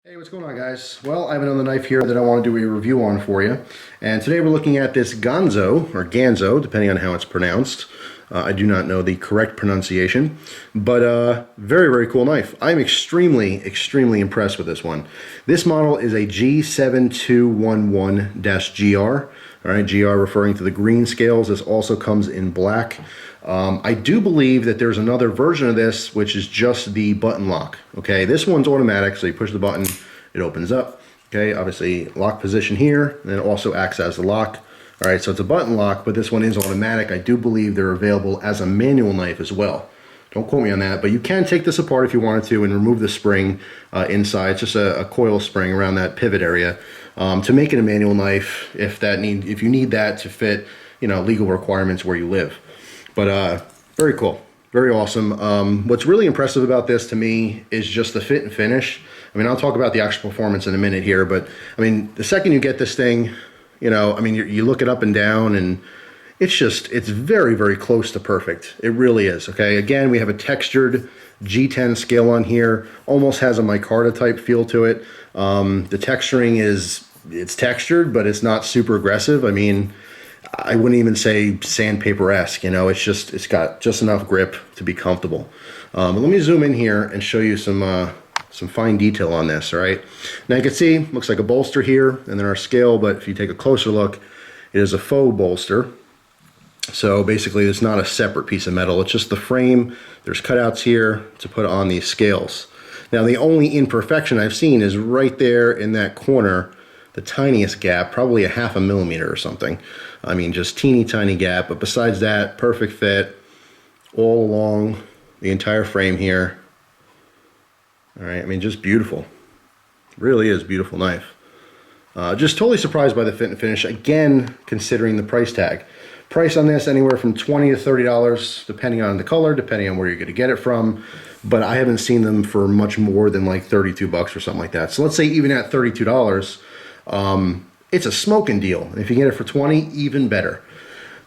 Hey, what's going on, guys? Well, I have another knife here that I want to do a review on for you. And today we're looking at this GANZO, or GANZO, depending on how it's pronounced. I do not know the correct pronunciation, but very, very cool knife. I'm extremely impressed with this one. This model is a G7211-GR. All right, GR referring to the green scales. This also comes in black. I do believe that there's another version of this which is just the button lock. Okay, this one's automatic, so you push the button, it opens up. Okay, obviously lock position here, and it also acts as the lock. All right, so it's a button lock, but this one is automatic. I do believe they're available as a manual knife as well. Don't quote me on that, but you can take this apart if you wanted to and remove the spring inside. It's just a coil spring around that pivot area to make it a manual knife if you need that to fit, you know, legal requirements where you live. But very cool, very awesome. What's really impressive about this to me is just the fit and finish. I mean, I'll talk about the actual performance in a minute here, but I mean, the second you get this thing, you know, I mean, you look it up and down and it's very, very close to perfect. It really is, okay? Again, we have a textured G10 scale on here, almost has a micarta type feel to it. The texturing it's textured, but it's not super aggressive. I mean, I wouldn't even say sandpaper-esque, you know, it's got just enough grip to be comfortable. But let me zoom in here and show you some fine detail on this, all right? Now you can see, looks like a bolster here, and then our scale, but if you take a closer look, it is a faux bolster. So basically it's not a separate piece of metal, it's just the frame. There's cutouts here to put on these scales. Now the only imperfection I've seen is right there in that corner, the tiniest gap, probably a 1/2 millimeter or something. I mean, just teeny tiny gap, but besides that, perfect fit all along the entire frame here. All right, I mean, just beautiful. Really is a beautiful knife. Just totally surprised by the fit and finish, again, considering the price tag. Price on this anywhere from $20 to $30, depending on the color, depending on where you're gonna get it from. But I haven't seen them for much more than like 32 bucks or something like that. So let's say even at $32, it's a smoking deal. If you get it for 20, even better.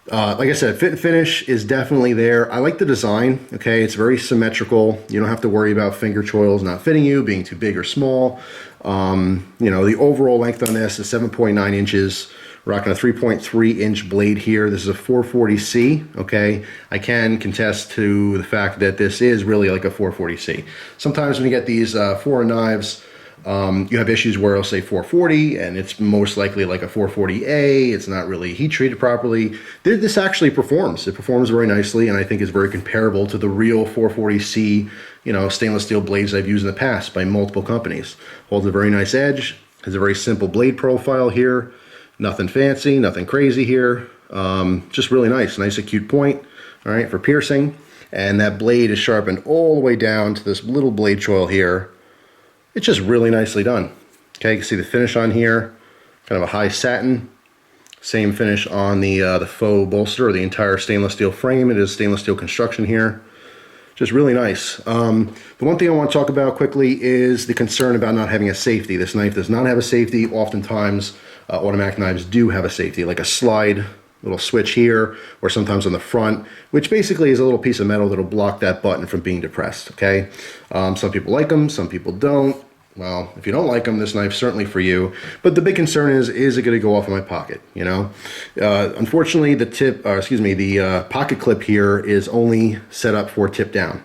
Like I said, fit and finish is definitely there. I like the design, okay? It's very symmetrical. You don't have to worry about finger choils not fitting you, being too big or small. You know, the overall length on this is 7.9 inches. Rocking a 3.3 inch blade here. This is a 440C, okay? I can contest to the fact that this is really like a 440C. Sometimes when you get these foreign knives, you have issues where it'll say 440 and it's most likely like a 440A. It's not really heat treated properly. This actually performs. It performs very nicely, and I think is very comparable to the real 440C, you know, stainless steel blades I've used in the past by multiple companies. Holds a very nice edge, has a very simple blade profile here. Nothing fancy, nothing crazy here. Just really nice acute point, all right, for piercing. And that blade is sharpened all the way down to this little blade choil here. It's just really nicely done. Okay, you can see the finish on here, kind of a high satin. Same finish on the faux bolster, or the entire stainless steel frame. It is stainless steel construction here. Just really nice. The one thing I want to talk about quickly is the concern about not having a safety. This knife does not have a safety. Oftentimes, automatic knives do have a safety, like a slide little switch here, or sometimes on the front, which basically is a little piece of metal that'll block that button from being depressed, okay? Some people like them, some people don't. Well, if you don't like them, this knife's certainly for you. But the big concern is it going to go off in my pocket, you know? Unfortunately, the pocket clip here is only set up for tip down,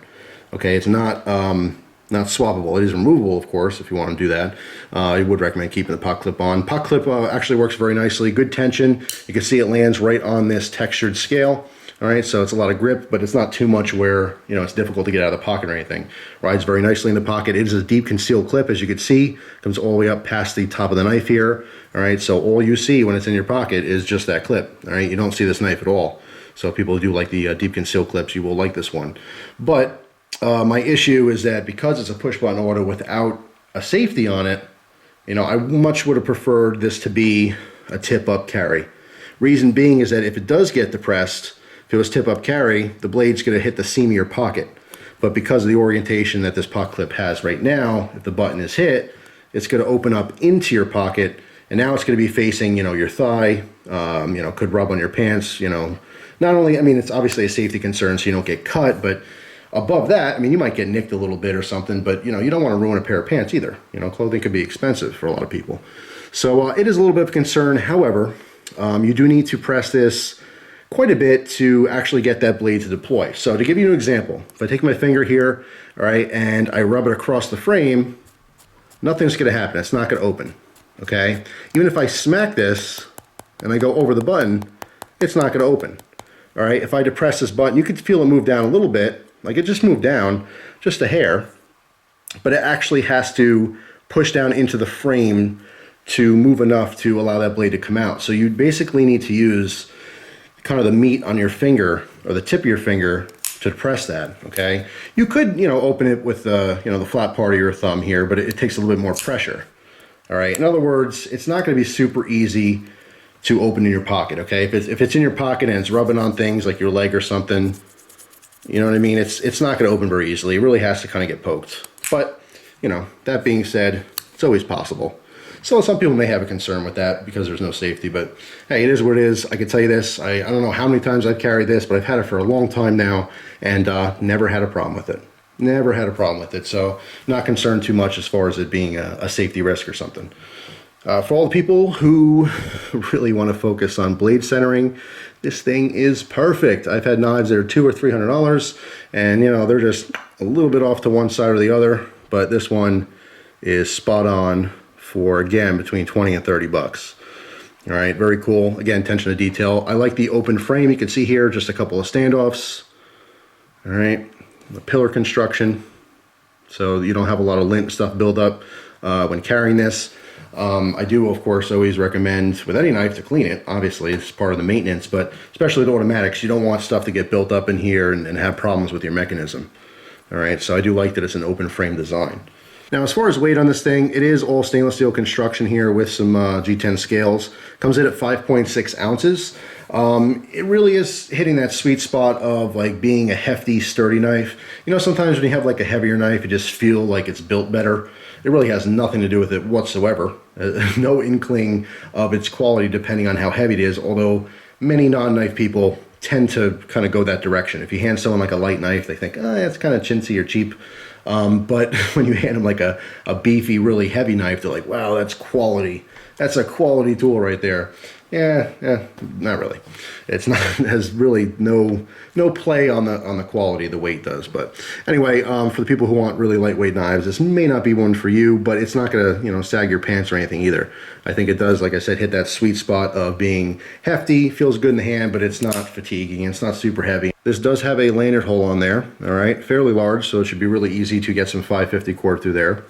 okay? It's not swappable. It is removable, of course, if you want to do that. I would recommend keeping the pocket clip on. Pocket clip actually works very nicely. Good tension. You can see it lands right on this textured scale. All right, so it's a lot of grip, but it's not too much where, you know, it's difficult to get out of the pocket or anything. Rides very nicely in the pocket. It is a deep concealed clip, as you can see. Comes all the way up past the top of the knife here. All right, so all you see when it's in your pocket is just that clip. All right, you don't see this knife at all. So if people do like the deep concealed clips, you will like this one. But my issue is that because it's a push button auto without a safety on it, you know, I much would have preferred this to be a tip up carry. Reason being is that if it does get depressed, if it was tip up carry, the blade's going to hit the seam of your pocket. But because of the orientation that this pocket clip has right now, if the button is hit, it's going to open up into your pocket, and now it's going to be facing, you know, your thigh, you know, could rub on your pants, you know. Not only, I mean, it's obviously a safety concern so you don't get cut, but Above that, I mean, you might get nicked a little bit or something, but you know, you don't want to ruin a pair of pants either. You know, clothing could be expensive for a lot of people. So it is a little bit of a concern. However, you do need to press this quite a bit to actually get that blade to deploy. So to give you an example, if I take my finger here, all right, and I rub it across the frame, nothing's going to happen. It's not going to open, okay? Even if I smack this and I go over the button, it's not going to open, all right? If I depress this button, you can feel it move down a little bit. Like it just moved down just a hair, but it actually has to push down into the frame to move enough to allow that blade to come out. So you basically need to use kind of the meat on your finger or the tip of your finger to press that, okay? You could, you know, open it with the, you know, the flat part of your thumb here, but it takes a little bit more pressure, all right? In other words, it's not gonna be super easy to open in your pocket, okay? If it's in your pocket and it's rubbing on things like your leg or something, you know what I mean? It's not gonna open very easily. It really has to kind of get poked. But, you know, that being said, it's always possible. So some people may have a concern with that because there's no safety, but hey, it is what it is. I can tell you this, I don't know how many times I've carried this, but I've had it for a long time now and never had a problem with it. Never had a problem with it. So not concerned too much as far as it being a safety risk or something. For all the people who really want to focus on blade centering, this thing is perfect. I've had knives that are $200 or $300 and you know, they're just a little bit off to one side or the other, but this one is spot on for, again, between 20 and 30 bucks. All right, very cool. Again, attention to detail. I like the open frame. You can see here just a couple of standoffs. All right, the pillar construction, so you don't have a lot of lint stuff build up when carrying this. I do, of course, always recommend with any knife to clean it. Obviously, it's part of the maintenance, but especially with automatics, you don't want stuff to get built up in here and have problems with your mechanism. All right, so I do like that it's an open frame design. Now, as far as weight on this thing, it is all stainless steel construction here with some G10 scales. Comes in at 5.6 ounces. It really is hitting that sweet spot of like being a hefty, sturdy knife. You know, sometimes when you have like a heavier knife, you just feel like it's built better. It really has nothing to do with it whatsoever. No inkling of its quality depending on how heavy it is, although many non-knife people tend to kind of go that direction. If you hand someone like a light knife, they think, oh, it's kind of chintzy or cheap. But when you hand them like a beefy, really heavy knife, they're like, wow, that's quality. That's a quality tool right there. Yeah, not really. It's not, it has really no play on the quality the weight does. But anyway, for the people who want really lightweight knives, this may not be one for you, but it's not gonna, you know, sag your pants or anything either. I think it does, like I said, hit that sweet spot of being hefty, feels good in the hand, but it's not fatiguing, it's not super heavy. This does have a lanyard hole on there, all right, fairly large, so it should be really easy to get some 550 cord through there.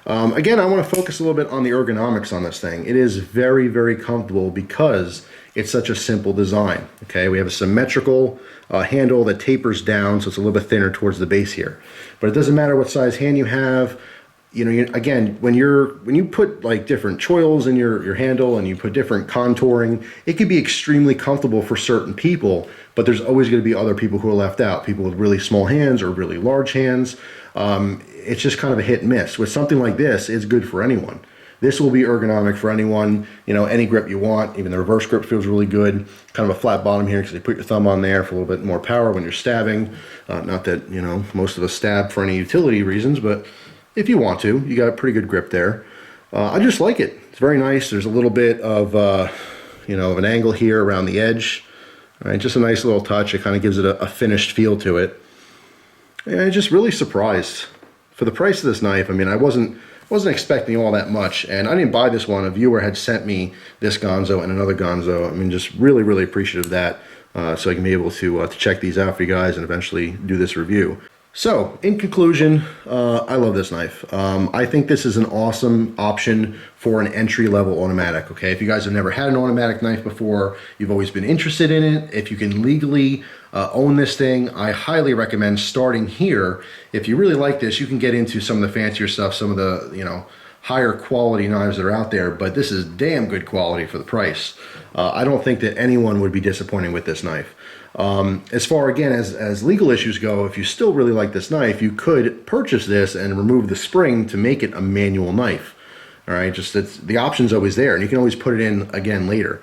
Again, I want to focus a little bit on the ergonomics on this thing. It is very, very comfortable because it's such a simple design. Okay, we have a symmetrical handle that tapers down, so it's a little bit thinner towards the base here. But it doesn't matter what size hand you have. You know, again, when you put like different choils in your handle and you put different contouring, it can be extremely comfortable for certain people, but there's always going to be other people who are left out, people with really small hands or really large hands. It's just kind of a hit and miss. With something like this, it's good for anyone. This will be ergonomic for anyone, you know, any grip you want. Even the reverse grip feels really good. Kind of a flat bottom here because you put your thumb on there for a little bit more power when you're stabbing. Not that, you know, most of us stab for any utility reasons, but if you want to, you got a pretty good grip there. I just like it. It's very nice. There's a little bit of, you know, of an angle here around the edge. All right, just a nice little touch. It kind of gives it a finished feel to it. And I'm just really surprised. For the price of this knife, I mean, I wasn't expecting all that much, and I didn't buy this one. A viewer had sent me this GANZO and another GANZO. I mean, just really, really appreciative of that, so I can be able to check these out for you guys and eventually do this review. So, in conclusion, I love this knife. I think this is an awesome option for an entry-level automatic, okay? If you guys have never had an automatic knife before, you've always been interested in it, if you can legally own this thing, I highly recommend starting here. If you really like this, you can get into some of the fancier stuff, some of the, you know, higher quality knives that are out there, but this is damn good quality for the price. I don't think that anyone would be disappointed with this knife. As far, again, as legal issues go, if you still really like this knife, you could purchase this and remove the spring to make it a manual knife. All right, just the option's always there, and you can always put it in again later.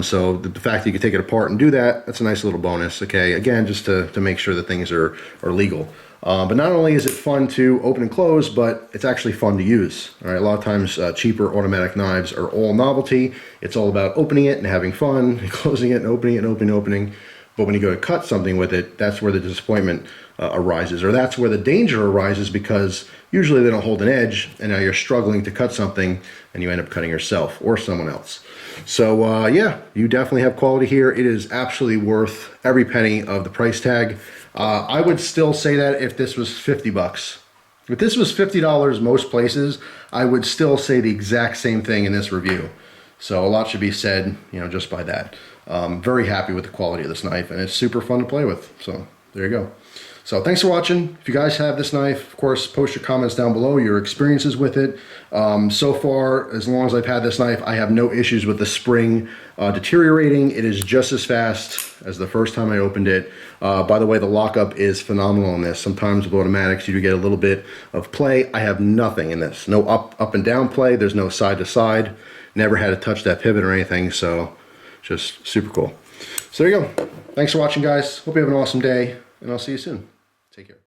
So the fact that you can take it apart and do that, that's a nice little bonus. Okay, again, just to make sure that things are legal. But not only is it fun to open and close, but it's actually fun to use. All right, a lot of times cheaper automatic knives are all novelty. It's all about opening it and having fun, and closing it and opening it and opening. But when you go to cut something with it, that's where the disappointment arises, or that's where the danger arises, because usually they don't hold an edge, and now you're struggling to cut something, and you end up cutting yourself or someone else. So yeah, you definitely have quality here. It is absolutely worth every penny of the price tag. I would still say that if this was 50 bucks. If this was $50 most places, I would still say the exact same thing in this review. So a lot should be said, you know, just by that. Very happy with the quality of this knife, and it's super fun to play with. So there you go. So thanks for watching. If you guys have this knife, of course, post your comments down below, your experiences with it. So far, as long as I've had this knife, I have no issues with the spring deteriorating. It is just as fast as the first time I opened it. By the way, the lockup is phenomenal in this. Sometimes with automatics, you do get a little bit of play. I have nothing in this. No up and down play. There's no side to side. Never had to touch that pivot or anything, so just super cool. So there you go. Thanks for watching, guys. Hope you have an awesome day, and I'll see you soon. Take care.